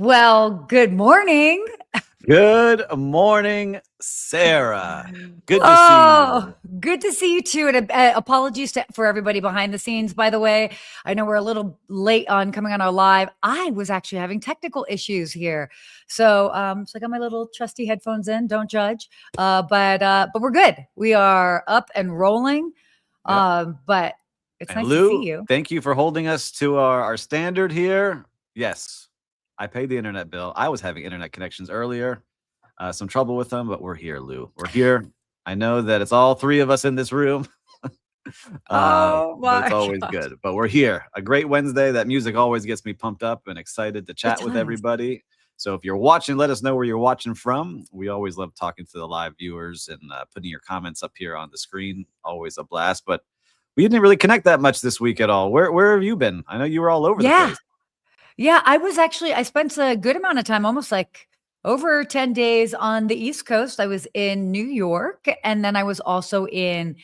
Well, good morning. Good morning, Sarah. Good to see Oh, you. good to see you too. And apologies for everybody behind the scenes, by the way. I know we're a little late on coming on our live. I was actually having technical issues here. So I got my little trusty headphones in. Don't judge. But we're good. We are up and rolling. Yep. But it's And nice to see Lou, you. thank you for holding us to our standard here. Yes, I paid the internet bill. I was having internet connections earlier. Some trouble with them, but we're here, Lou. We're here. I know that it's all three of us in this room. Oh But it's my always gosh. good. But we're here. A great Wednesday. That music always gets me pumped up and excited to chat with does. everybody. So if you're watching, let us know where you're watching from. We always love talking to the live viewers and putting your comments up here on the screen. Always a blast. But we didn't really connect that much this week at all. Where have you been? I know you were all over the place. Yeah, I spent a good amount of time, almost like over 10 days on the East Coast. I was in New York, and then I was also in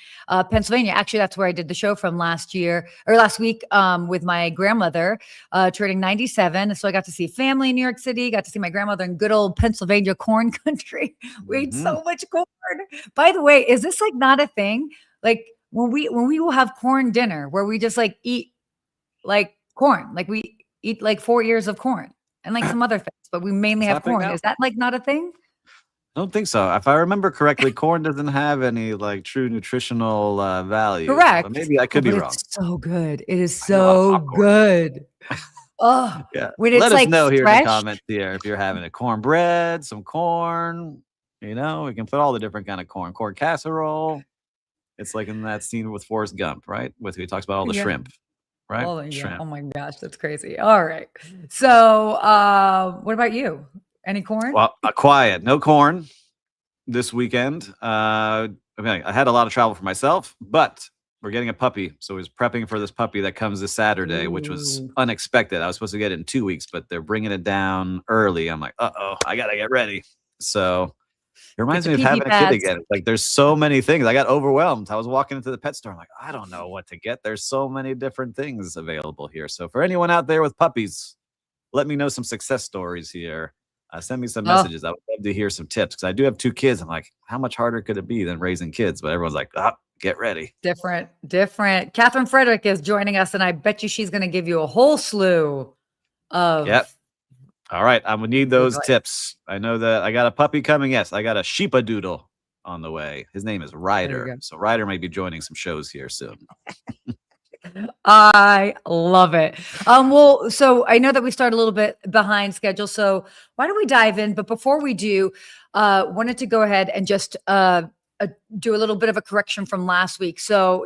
Pennsylvania. Actually, that's where I did the show from last week with my grandmother turning 97. So I got to see family in New York City, got to see my grandmother in good old Pennsylvania corn country. We ate so much corn. By the way, is this like not a thing? Like when we will have corn dinner where we just like eat like corn, like we eat like 4 ears of corn and like some other things, but we mainly It's have happening corn. now. Is that like not a thing? I don't think so. If I remember correctly, corn doesn't have any like true nutritional value. Correct. But maybe I could be but wrong. It's so good. It is I know, I love so popcorn. good. Oh, Yeah. when Let it's us like know here in the fresh. comments here if you're having a cornbread, some corn. We can put all the different kind of corn. Corn casserole. It's like in that scene with Forrest Gump, right? With he talks about all the Yeah. shrimp, right? Oh, yeah. Shrimp. Oh my gosh, that's crazy. All right. So what about you? Any corn? Well, quiet. No corn this weekend. I had a lot of travel for myself, but we're getting a puppy. So I was prepping for this puppy that comes this Saturday, which was Ooh. unexpected. I was supposed to get it in 2 weeks, but they're bringing it down early. I'm like, I got to get ready. So it reminds the me of pee-pee having a kid pads. again. Like there's so many things. I got overwhelmed. I was walking into the pet store. I'm like, I don't know what to get. There's so many different things available here. So for anyone out there with puppies, let me know some success stories here. Send me some messages. I would love to hear some tips because I do have 2 kids. I'm like, how much harder could it be than raising kids? But everyone's like, get ready. Different. Catherine Frederick is joining us, and I bet you she's going to give you a whole slew of. Yep. All right. I'm going to need those tips. I know that I got a puppy coming. Yes, I got a sheepadoodle on the way. His name is Ryder. So Ryder may be joining some shows here soon. I love it. Well, so I know that we start a little bit behind schedule. So why don't we dive in? But before we do, wanted to go ahead and just do a little bit of a correction from last week. So,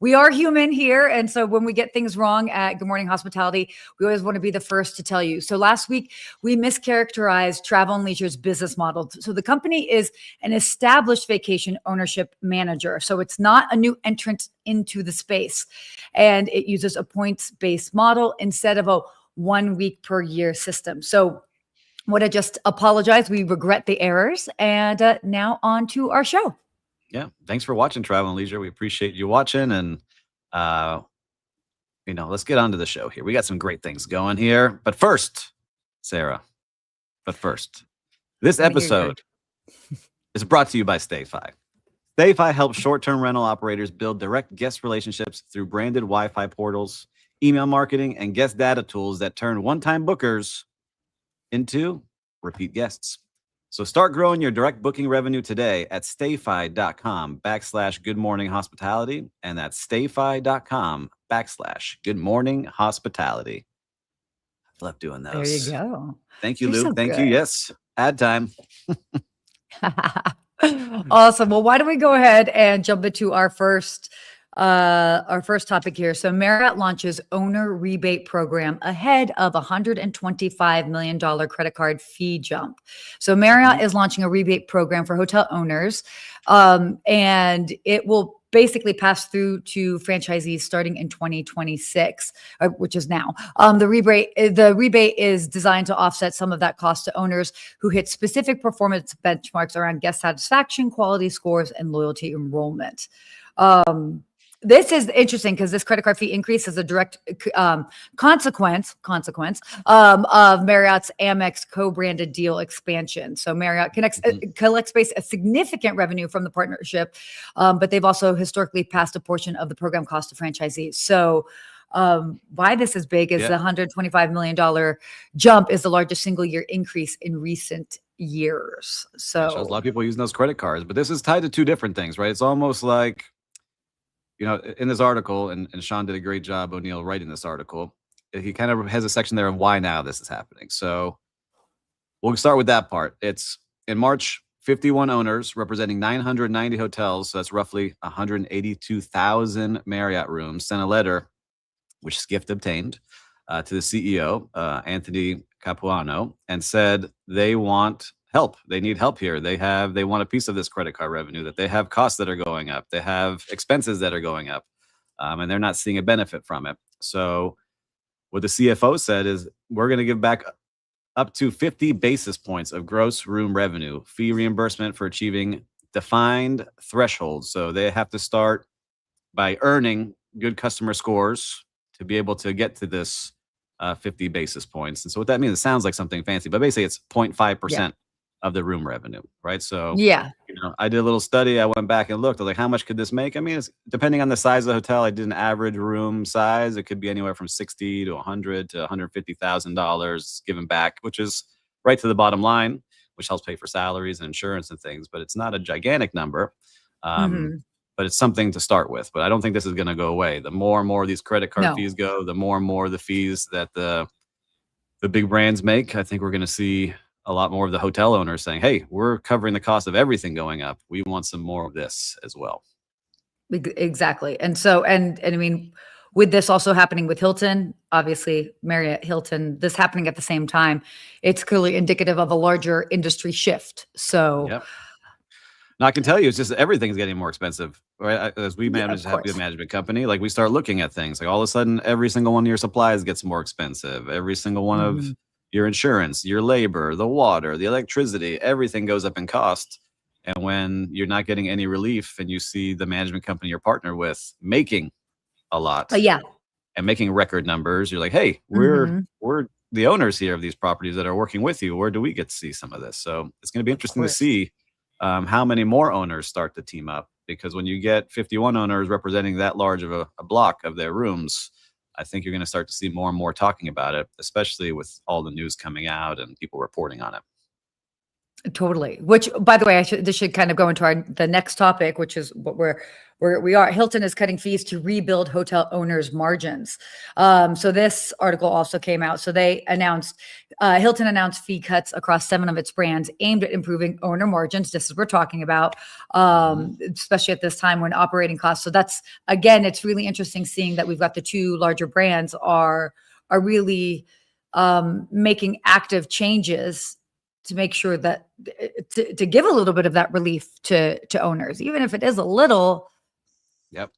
we are human here. And so when we get things wrong at Good Morning Hospitality, we always want to be the first to tell you. So last week, we mischaracterized Travel and Leisure's business model. So the company is an established vacation ownership manager. So it's not a new entrant into the space. And it uses a points-based model instead of a 1 week per year system. So want to just apologize. We regret the errors. And now on to our show. Yeah. Thanks for watching Travel and Leisure. We appreciate you watching. And, let's get on to the show here. We got some great things going here. But first, Sarah, this episode is brought to you by StayFi. StayFi helps short-term rental operators build direct guest relationships through branded Wi-Fi portals, email marketing, and guest data tools that turn one-time bookers into repeat guests. So start growing your direct booking revenue today at stayfi.com/Good Morning Hospitality. And that's stayfi.com/Good Morning Hospitality. I love doing those. There you go. Thank you, Lou. So Thank you. Yes. Ad time. Awesome. Well, why don't we go ahead and jump into our first topic here. So Marriott launches owner rebate program ahead of $125 million credit card fee jump. So Marriott is launching a rebate program for hotel owners, and it will basically pass through to franchisees starting in 2026, which is now. The rebate is designed to offset some of that cost to owners who hit specific performance benchmarks around guest satisfaction, quality scores, and loyalty enrollment. This is interesting because this credit card fee increase is a direct consequence of Marriott's Amex co-branded deal expansion. So Marriott collects a significant revenue from the partnership, but they've also historically passed a portion of the program cost to franchisees. So why this is big is the $125 million jump is the largest single year increase in recent years. So it shows a lot of people using those credit cards, but this is tied to two different things, right? It's almost like, in this article, and Sean did a great job, O'Neill, writing this article. He kind of has a section there of why now this is happening. So we'll start with that part. It's in March, 51 owners representing 990 hotels. So that's roughly 182,000 Marriott rooms sent a letter, which Skift obtained, to the CEO, Anthony Capuano, and said they want help. They need help here. They want a piece of this credit card revenue, that they have costs that are going up. They have expenses that are going up, and they're not seeing a benefit from it. So what the CFO said is, we're going to give back up to 50 basis points of gross room revenue, fee reimbursement for achieving defined thresholds. So they have to start by earning good customer scores to be able to get to this 50 basis points. And so what that means, it sounds like something fancy, but basically it's 0.5% of the room revenue, right? So I did a little study. I went back and looked. I was like, how much could this make? I mean, it's depending on the size of the hotel. I did an average room size. It could be anywhere from $60 to $100 to $150,000 given back, which is right to the bottom line, which helps pay for salaries and insurance and things. But it's not a gigantic number. But it's something to start with. But I don't think this is going to go away. The more and more of these credit card fees go, the more and more the fees that the big brands make, I think we're going to see a lot more of the hotel owners saying, hey, we're covering the cost of everything going up. We want some more of this as well. Exactly. And so, and I mean, with this also happening with Hilton, obviously Marriott, Hilton, this happening at the same time, it's clearly indicative of a larger industry shift. So now, I can tell you, it's just everything's getting more expensive, right? As we manage to have a good management company, like we start looking at things, like all of a sudden, every single one of your supplies gets more expensive. Every single one of your insurance, your labor, the water, the electricity, everything goes up in cost. And when you're not getting any relief and you see the management company you're partnered with making a lot and making record numbers, you're like, hey, we're the owners here of these properties that are working with you. Where do we get to see some of this? So it's going to be interesting to see how many more owners start to team up, because when you get 51 owners representing that large of a block of their rooms, I think you're going to start to see more and more talking about it, especially with all the news coming out and people reporting on it. Totally. Which, by the way, this should kind of go into the next topic, which is what we are. Hilton is cutting fees to rebuild hotel owners' margins. So this article also came out. So they announced, Hilton announced fee cuts across 7 of its brands aimed at improving owner margins. This is what we're talking about, especially at this time when operating costs. So that's, again, it's really interesting seeing that we've got the 2 larger brands are really making active changes to make sure that to give a little bit of that relief to owners, even if it is a little.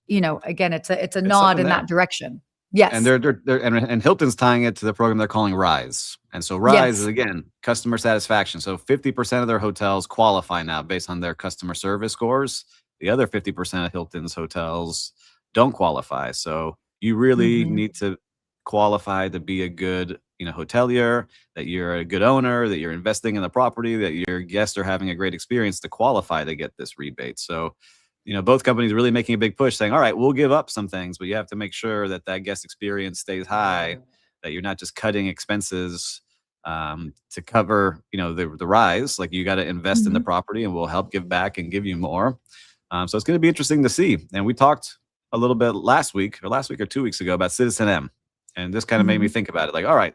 Again, it's a nod in that direction. Yes. And they're Hilton's tying it to the program they're calling Rise. And so Rise is, again, customer satisfaction. So 50% of their hotels qualify now based on their customer service scores. The other 50% of Hilton's hotels don't qualify. So you really need to qualify to be a good hotelier, that you're a good owner, that you're investing in the property, that your guests are having a great experience to qualify to get this rebate. So, both companies really making a big push saying, all right, we'll give up some things, but you have to make sure that guest experience stays high, that you're not just cutting expenses to cover, the rise. Like, you got to invest in the property, and we'll help give back and give you more. So it's going to be interesting to see. And we talked a little bit last week or 2 weeks ago about Citizen M. And this kind of made me think about it. Like, all right,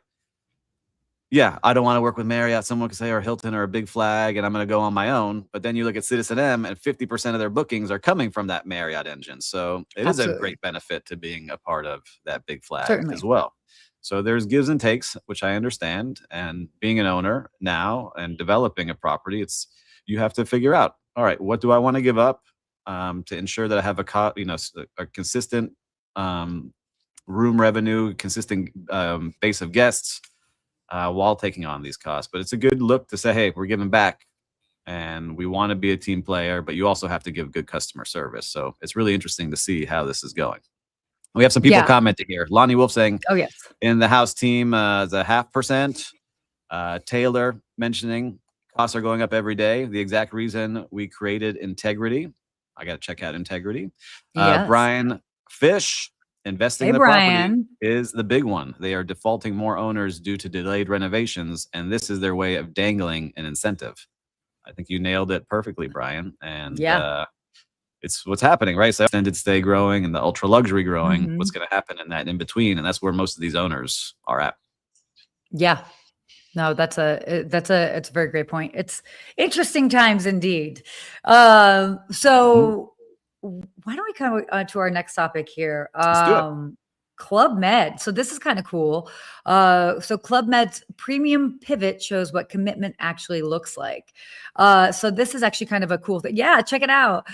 I don't want to work with Marriott, someone could say, or Hilton, or a big flag, and I'm going to go on my own. But then you look at Citizen M, and 50% of their bookings are coming from that Marriott engine. So it is a great benefit to being a part of that big flag as well. So there's gives and takes, which I understand. And being an owner now and developing a property, you have to figure out, all right, what do I want to give up to ensure that I have a consistent room revenue, consistent base of guests, while taking on these costs. But it's a good look to say, hey, we're giving back and we want to be a team player, but you also have to give good customer service. So it's really interesting to see how this is going. We have some people Yeah. commenting here. Lonnie Wolf saying, Oh, yes. in the house team, the 0.5%. Taylor mentioning costs are going up every day. The exact reason we created Integrity. I got to check out Integrity. Yes. Brian Fish, investing Hey, in the property Brian. is the big one. They are defaulting more owners due to delayed renovations, and this is their way of dangling an incentive. I think you nailed it perfectly, Brian. And Yeah. it's what's happening, right? So extended stay growing and the ultra luxury growing. Mhm. What's going to happen in that in between? And that's where most of these owners are at. Yeah. No, it's a very great point. It's interesting times indeed. So why don't we come to our next topic here? Let's do it. Club Med. So this is kind of cool. So Club Med's premium pivot shows what commitment actually looks like. So this is actually kind of a cool thing. Yeah, check it out.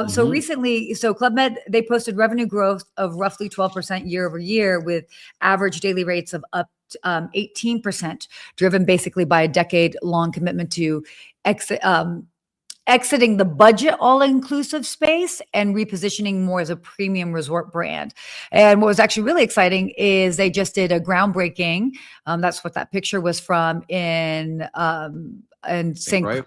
So recently, Club Med, they posted revenue growth of roughly 12% year over year with average daily rates of up 18%, driven basically by a decade-long commitment to exiting the budget all-inclusive space and repositioning more as a premium resort brand. And what was actually really exciting is they just did a groundbreaking. That's what that picture was from in St. Right?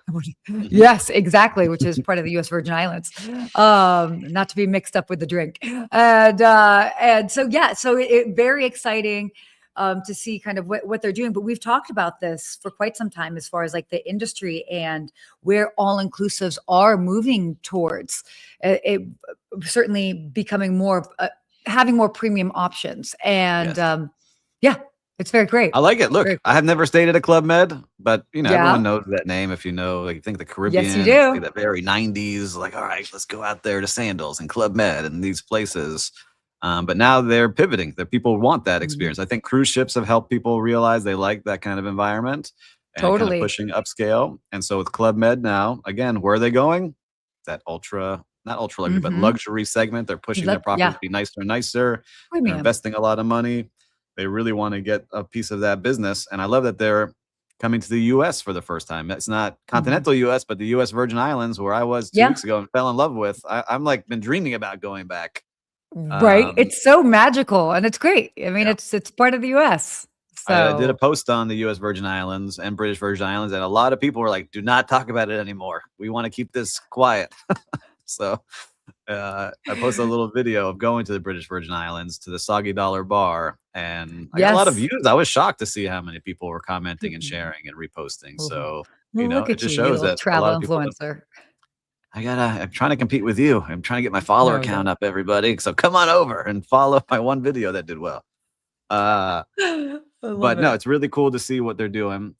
Yes, exactly, which is part of the U.S. Virgin Islands, not to be mixed up with the drink. And so, yeah, so it very exciting to see kind of what they're doing. But we've talked about this for quite some time as far as like the industry and where all-inclusives are moving towards. It certainly becoming more, having more premium options. And yeah, it's very great. I like it. Look, I have never stayed at a Club Med, but everyone knows that name. If you know, like, you think the Caribbean, yes, you do. Like that very 90s, like, all right, let's go out there to Sandals and Club Med and these places. But now they're pivoting. That people want that experience. I think cruise ships have helped people realize they like that kind of environment and kind of pushing upscale. And so with Club Med now, again, where are they going? That not ultra luxury, but luxury segment. They're pushing their properties to be nicer and nicer. They're investing a lot of money. They really want to get a piece of that business. And I love that they're coming to the U.S. for the first time. It's not continental U.S., but the U.S. Virgin Islands, where I was 2 weeks ago and fell in love with. I'm like been dreaming about going back. Right. It's so magical and it's great. I mean, it's part of the US. So I did a post on the US Virgin Islands and British Virgin Islands, and a lot of people were like, do not talk about it anymore. We want to keep this quiet. So I posted a little video of going to the British Virgin Islands to the Soggy Dollar Bar, and I got a lot of views. I was shocked to see how many people were commenting and sharing and reposting. So, it just shows that travel a lot of people influencer. I'm trying to compete with you. I'm trying to get my follower count up, everybody. So come on over and follow my one video that did well. But no, it's really cool to see what they're doing.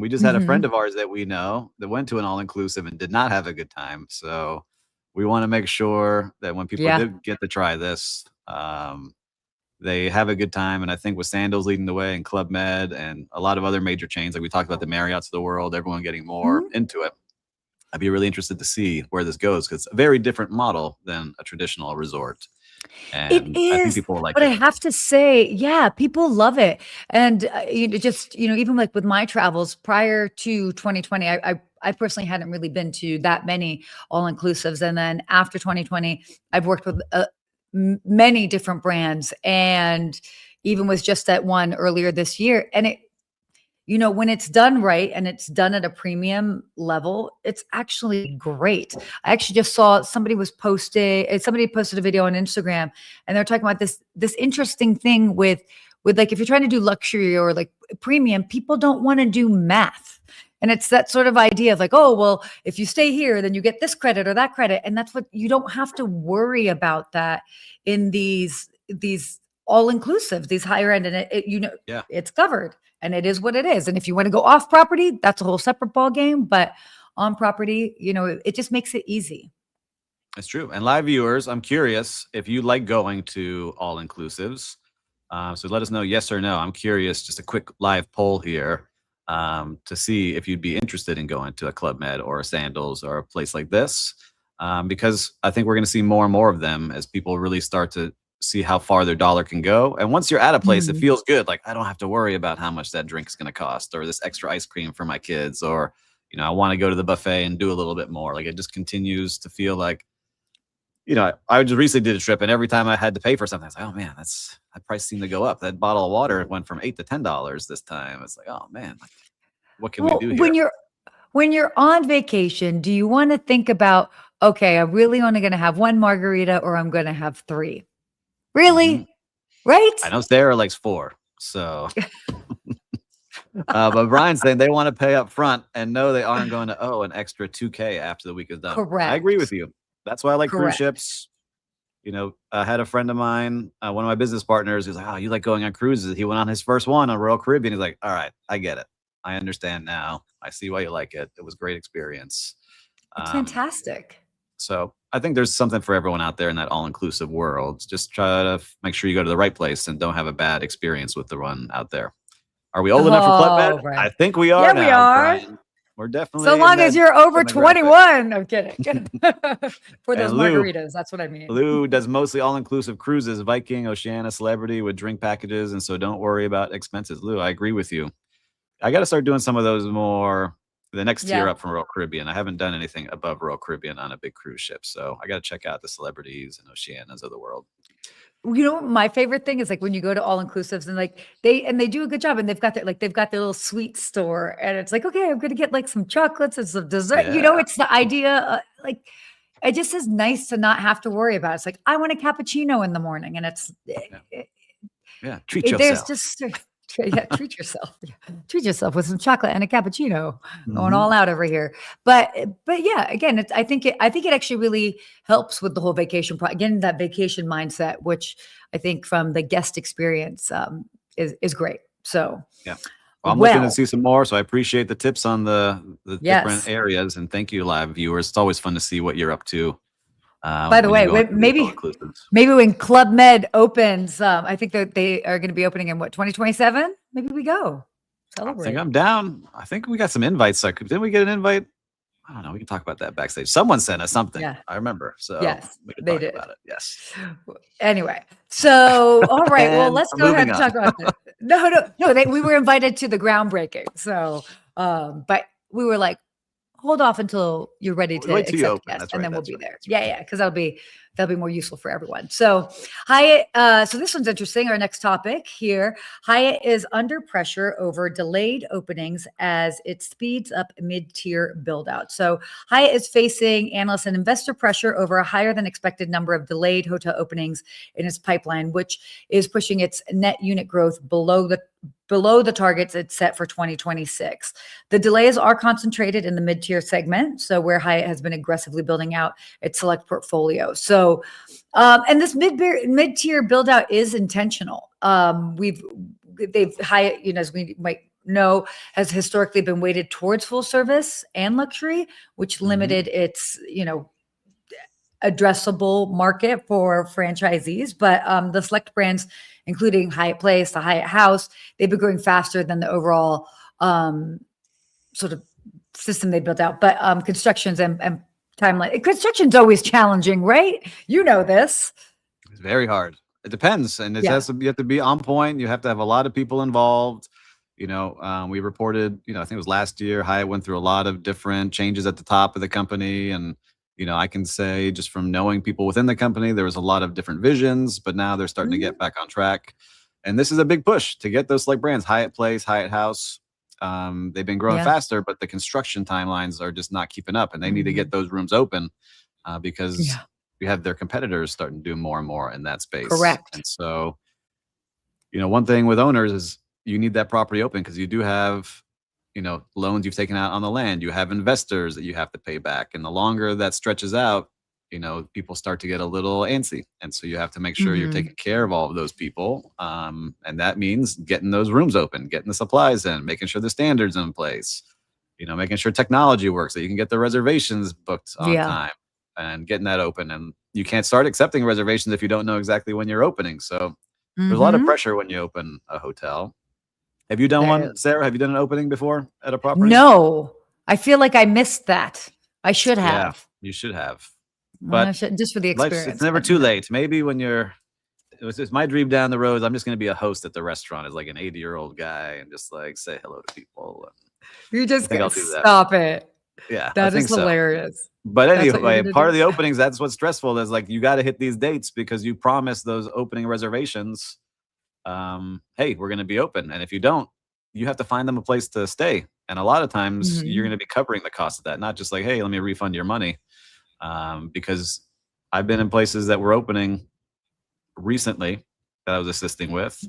We just had a friend of ours that we know that went to an all-inclusive and did not have a good time. So we want to make sure that when people did get to try this, they have a good time. And I think with Sandals leading the way and Club Med and a lot of other major chains, like we talked about the Marriotts of the world, everyone getting more into it. I'd be really interested to see where this goes because it's a very different model than a traditional resort. And it is, I think people like but it. I have to say, people love it. And even like with my travels prior to 2020, I personally hadn't really been to that many all-inclusives. And then after 2020, I've worked with many different brands, and even was just at one earlier this year. And it, when it's done right and it's done at a premium level, it's actually great. I actually just saw somebody posted a video on Instagram, and they're talking about this interesting thing with like, if you're trying to do luxury or like premium, people don't want to do math. And it's that sort of idea of like, oh, well, if you stay here, then you get this credit or that credit. And that's what you don't have to worry about that in these all-inclusive, these higher end, and it's covered. And it is what it is. And if you want to go off property, that's a whole separate ball game. But on property, it just makes it easy. It's true. And live viewers, I'm curious if you like going to all inclusives. So let us know yes or no. I'm curious, just a quick live poll here to see if you'd be interested in going to a Club Med or a Sandals or a place like this. Because I think we're going to see more and more of them as people really start to see how far their dollar can go. And once you're at a place, it feels good. Like, I don't have to worry about how much that drink is going to cost or this extra ice cream for my kids or, I want to go to the buffet and do a little bit more. Like it just continues to feel like, I just recently did a trip, and every time I had to pay for something, I was like, oh man, that price seemed to go up. That bottle of water went from $8 to $10 this time. It's like, oh man, what can we do here? When you're on vacation, do you want to think about, okay, I'm really only going to have one margarita, or I'm going to have 3? Really? Right? I know Sarah likes 4. So, but Brian's saying they want to pay up front and know they aren't going to owe an extra $2K after the week is done. Correct. I agree with you. That's why I like cruise ships. I had a friend of mine, one of my business partners, who's like, oh, you like going on cruises? He went on his first one on Royal Caribbean. He's like, all right, I get it. I understand now. I see why you like it. It was a great experience. It's fantastic. So I think there's something for everyone out there in that all-inclusive world. Just try to make sure you go to the right place and don't have a bad experience with the one out there. Are we old enough for Club Med? Right. I think we are now. We are. Brian. We're definitely. So long as you're over 21. I'm kidding. For those margaritas, that's what I mean. Lou does mostly all-inclusive cruises, Viking, Oceania, Celebrity, with drink packages, and so don't worry about expenses. Lou, I agree with you. I got to start doing some of those more. The next tier up from Royal Caribbean. I haven't done anything above Royal Caribbean on a big cruise ship, so I got to check out the Celebrities and Oceanas of the world. My favorite thing is like when you go to all inclusives and like they do a good job, and they've got their little sweet store, and it's like, okay, I'm gonna get like some chocolates and some dessert. It's the idea, like it just is nice to not have to worry about it. It's like, I want a cappuccino in the morning, and it's treat yourself. Treat yourself. Treat yourself with some chocolate and a cappuccino. Going all out over here. But yeah, again, I think it actually really helps with the whole vacation again, that vacation mindset, which I think from the guest experience is great. So yeah. Well, I'm looking to see some more. So I appreciate the tips on the different areas, and thank you, live viewers. It's always fun to see what you're up to. By the way, maybe when Club Med opens, I think that they are going to be opening in 2027. Maybe we go celebrate. I think I'm down. I think we got some invites. Didn't we get an invite? I don't know. We can talk about that backstage. Someone sent us something. Yeah. I remember. So yes, we can they talk did about it. Yes. Anyway, so all right. Well, let's go ahead and talk about this. No. We were invited to the groundbreaking. So, but we were like, hold off until you're ready to accept guests, and then we'll be there. Yeah, because that'll be more useful for everyone. So Hyatt, so this one's interesting. Our next topic here, Hyatt is under pressure over delayed openings as it speeds up mid-tier build out. So Hyatt is facing analyst and investor pressure over a higher than expected number of delayed hotel openings in its pipeline, which is pushing its net unit growth below the targets it's set for 2026. The delays are concentrated in the mid-tier segment, so where Hyatt has been aggressively building out its select portfolio. So, and this mid-tier build-out is intentional. Hyatt, as we might know, has historically been weighted towards full service and luxury, which limited its, addressable market for franchisees. But the select brands, including Hyatt Place, the Hyatt House, they've been growing faster than the overall sort of system they built out. But constructions and timeline. Construction's always challenging, right? You know this. It's very hard. It depends. And you have to be on point. You have to have a lot of people involved. We reported, I think it was last year, Hyatt went through a lot of different changes at the top of the company. And I can say just from knowing people within the company, there was a lot of different visions, but now they're starting to get back on track. And this is a big push to get those select brands, Hyatt Place, Hyatt House. They've been growing faster, but the construction timelines are just not keeping up, and they need to get those rooms open because we have their competitors starting to do more and more in that space. Correct. And so, one thing with owners is you need that property open because you do have loans you've taken out on the land. You have investors that you have to pay back. And the longer that stretches out, people start to get a little antsy. And so you have to make sure you're taking care of all of those people. And that means getting those rooms open, getting the supplies in, making sure the standards in place, making sure technology works, that you can get the reservations booked on time and getting that open. And you can't start accepting reservations if you don't know exactly when you're opening. So there's a lot of pressure when you open a hotel. Have you done one, Sarah? Have you done an opening before at a property? No, I feel like I missed that. I should have. Yeah, you should have. But just for the experience. It's never too late. Maybe when it's my dream down the road, I'm just going to be a host at the restaurant as like an 80-year-old guy and just like say hello to people. You I just think I'll do that. stop it. Yeah, I That is think so. hilarious. But That's what you're anyway, gonna part do? of the openings, that's what's stressful is like you got to hit these dates because you promised those opening reservations. Hey, we're going to be open. And if you don't, you have to find them a place to stay. And a lot of times you're Mhm. going to be covering the cost of that, not just like, hey, let me refund your money. Because I've been in places that were opening recently that I was assisting with,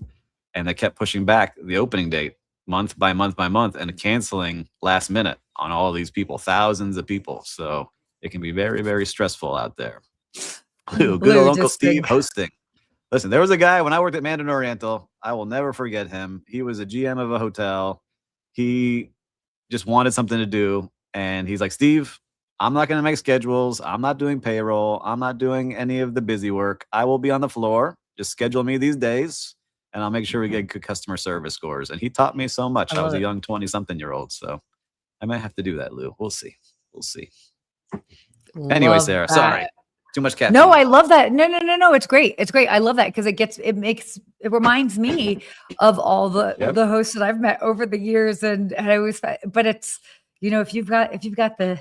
and they kept pushing back the opening date month by month by month and canceling last minute on all these people, thousands of people. So it can be very, very stressful out there. Good Lou old Uncle just Steve think hosting. Listen, there was a guy when I worked at Mandarin Oriental. I will never forget him. He was a GM of a hotel. He just wanted something to do. And he's like, Steve, I'm not going to make schedules. I'm not doing payroll. I'm not doing any of the busy work. I will be on the floor. Just schedule me these days, and I'll make sure we get good customer service scores. And he taught me so much. I I was love a it. young 20-something-year-old. So I might have to do that, Lou. We'll see. We'll see. Anyway, Love Sarah, that. sorry. Too much caffeine. No, I love that. No. It's great. It's great. I love that because it reminds me of all Yep. the hosts that I've met over the years, and I always, but it's if you've got the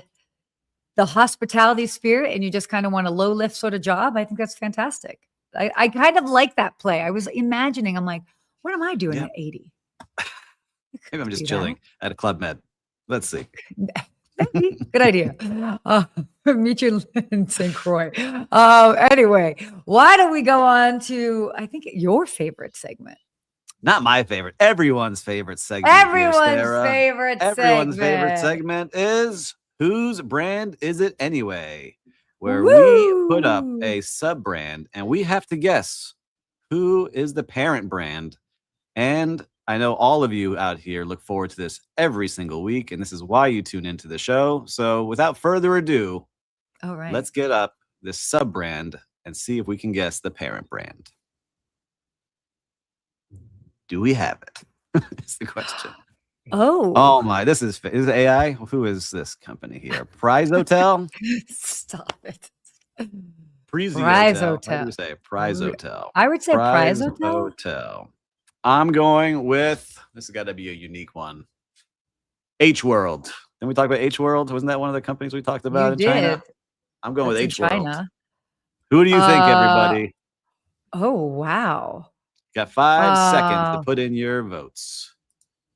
hospitality spirit and you just kind of want a low lift sort of job, I think that's fantastic. I kind of like that play. I was imagining, I'm like, what am I doing Yeah. at 80? Maybe I'm just do chilling at a Club Med. Let's see. Maybe. Good idea. Meet you in St. Croix. Anyway, why don't we go on to, I think, your favorite segment? Not my favorite. Everyone's favorite segment. Everyone's Sarah. favorite Everyone's favorite segment. segment is Whose Brand Is It Anyway? Where we put up Woo! a sub brand and we have to guess who is the parent brand. And I know all of you out here look forward to this every single week, and this is why you tune into the show. So without further ado, All right. let's get up this sub brand and see if we can guess the parent brand. Do we have it? Is the question. Oh my, this is AI. Who is this company here? Prize Hotel? Stop it. Prize Prize Hotel. Hotel. How do you say it? Prize Hotel. I would say Prize Hotel. I'm going with, this has got to be a unique one. H World. Didn't we talk about H World? Wasn't that one of the companies we talked about in China? I'm going with H World. Who do you think, everybody? Oh, wow. Got 5 seconds to put in your votes.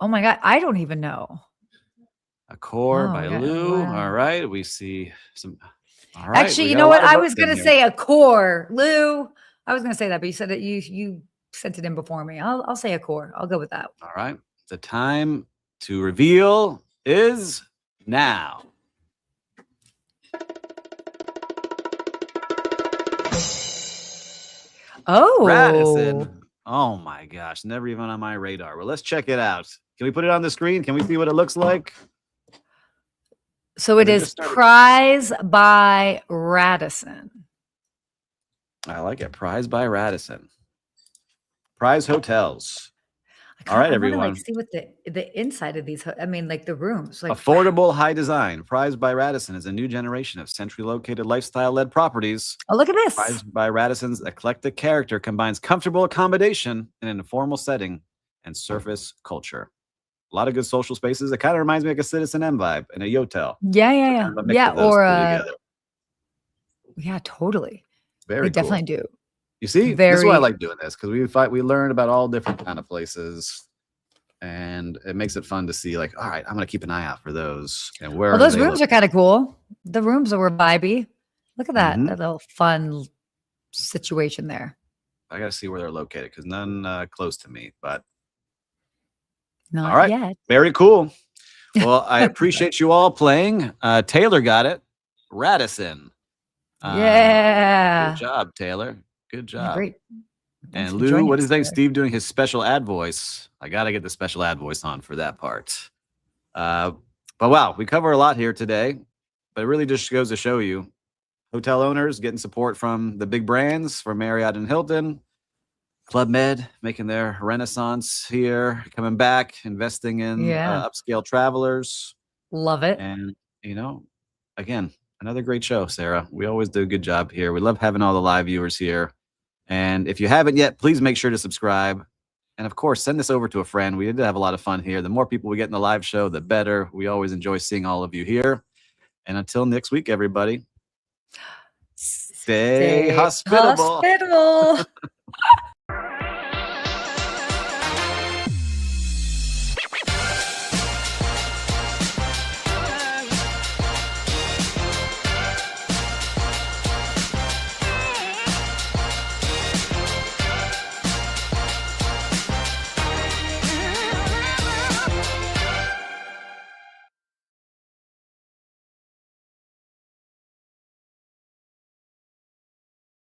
Oh my God. I don't even know. Accor by Lou. Wow. All right. We see some. All right. Actually, you know what? I was going to say Accor. Lou, I was going to say that, but you said that you sent it in before me. I'll say Accor. I'll go with that. All right. The time to reveal is now. Oh. Radisson. Oh my gosh. Never even on my radar. Well, let's check it out. Can we put it on the screen? Can we see what it looks like? So it is Prize by Radisson. I like it. Prize by Radisson. Prize Hotels. All right, everyone. See what the inside of these, I mean, like the rooms. Like, affordable, high design. Prize by Radisson is a new generation of centrally located lifestyle-led properties. Oh, look at this. Prize by Radisson's eclectic character combines comfortable accommodation in an informal setting and surface culture. A lot of good social spaces. It kind of reminds me of like a Citizen M vibe and a Yotel. Yeah. So kind of yeah, totally. Very They cool. definitely do. You see, this is why I like doing this, because we learn about all different kind of places, and it makes it fun to see. Like, all right, I'm gonna keep an eye out for those. And where those rooms are kind of cool. The rooms were vibey. Look at that, that little fun situation there. I gotta see where they're located because none close to me, but not all right, yet. Very cool. Well, I appreciate you all playing. Taylor got it. Radisson. Yeah. Good job, Taylor. Good job. Yeah, great. And Lou, what do you think? Steve doing his special ad voice. I got to get the special ad voice on for that part. But wow, we cover a lot here today, but it really just goes to show you hotel owners getting support from the big brands, from Marriott and Hilton, Club Med making their renaissance here, coming back, investing in upscale travelers. Love it. And, again, another great show, Sarah. We always do a good job here. We love having all the live viewers here. And if you haven't yet, please make sure to subscribe And of course, send this over to a friend. We did have a lot of fun here. The more people we get in the live show, the better. We always enjoy seeing all of you here. And until next week, everybody, stay hospitable. hospitable.